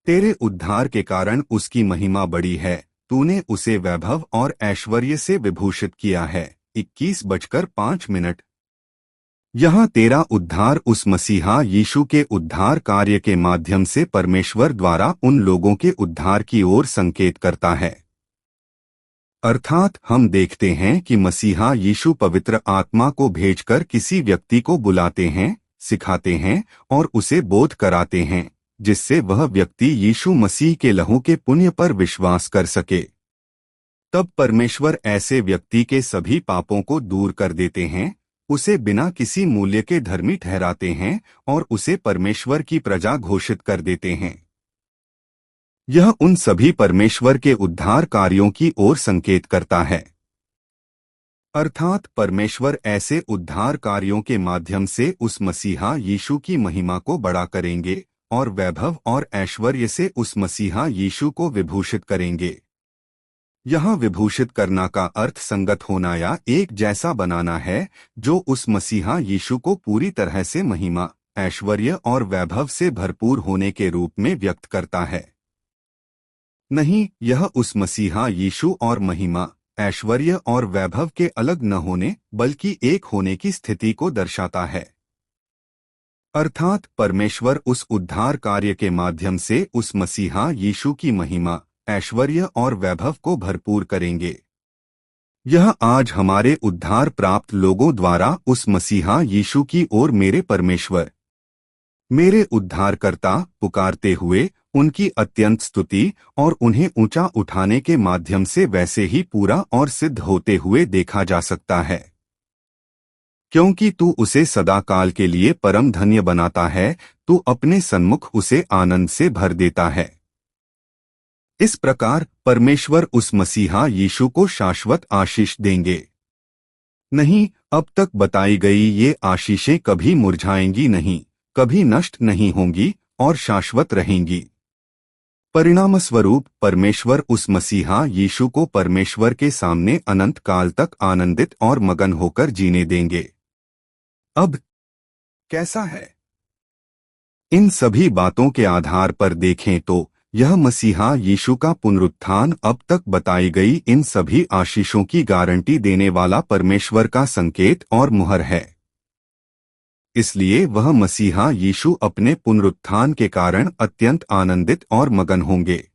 तेरे उद्धार के कारण उसकी महिमा बड़ी है। तूने उसे वैभव और ऐश्वर्य से विभूषित किया है। 21:05। यहाँ तेरा उद्धार उस मसीहा यीशु के उद्धार कार्य के माध्यम से परमेश्वर द्वारा उन लोगों के उद्धार की ओर संकेत करता है। अर्थात हम देखते हैं कि मसीहा यीशु पवित्र आत्मा को भेजकर किसी व्यक्ति को बुलाते हैं, सिखाते हैं और उसे बोध कराते हैं, जिससे वह व्यक्ति यीशु मसीह के लहू के पुण्य पर विश्वास कर सके। तब परमेश्वर ऐसे व्यक्ति के सभी पापों को दूर कर देते हैं, उसे बिना किसी मूल्य के धर्मी ठहराते हैं और उसे परमेश्वर की प्रजा घोषित कर देते हैं। यह उन सभी परमेश्वर के उद्धार कार्यों की ओर संकेत करता है। अर्थात परमेश्वर ऐसे उद्धार कार्यों के माध्यम से उस मसीहा यीशु की महिमा को बड़ा करेंगे और वैभव और ऐश्वर्य से उस मसीहा यीशु को विभूषित करेंगे। यहाँ विभूषित करना का अर्थ संगत होना या एक जैसा बनाना है, जो उस मसीहा यीशु को पूरी तरह से महिमा, ऐश्वर्य और वैभव से भरपूर होने के रूप में व्यक्त करता है। नहीं, यह उस मसीहा यीशु और महिमा, ऐश्वर्य और वैभव के अलग न होने बल्कि एक होने की स्थिति को दर्शाता है। अर्थात परमेश्वर उस उद्धार कार्य के माध्यम से उस मसीहा यीशु की महिमा, ऐश्वर्य और वैभव को भरपूर करेंगे। यह आज हमारे उद्धार प्राप्त लोगों द्वारा उस मसीहा यीशु की ओर मेरे परमेश्वर, मेरे उद्धारकर्ता पुकारते हुए उनकी अत्यंत स्तुति और उन्हें ऊंचा उठाने के माध्यम से वैसे ही पूरा और सिद्ध होते हुए देखा जा सकता है। क्योंकि तू उसे सदा काल के लिए परम धन्य बनाता है, तू अपने सन्मुख उसे आनंद से भर देता है। इस प्रकार परमेश्वर उस मसीहा यीशु को शाश्वत आशीष देंगे। नहीं, अब तक बताई गई ये आशीषें कभी मुरझाएंगी नहीं, कभी नष्ट नहीं होंगी और शाश्वत रहेंगी। परिणामस्वरूप परमेश्वर उस मसीहा यीशु को परमेश्वर के सामने अनंत काल तक आनंदित और मगन होकर जीने देंगे। अब कैसा है? इन सभी बातों के आधार पर देखें तो यह मसीहा यीशु का पुनरुत्थान अब तक बताई गई इन सभी आशीषों की गारंटी देने वाला परमेश्वर का संकेत और मुहर है। इसलिए वह मसीहा यीशु अपने पुनरुत्थान के कारण अत्यंत आनंदित और मगन होंगे।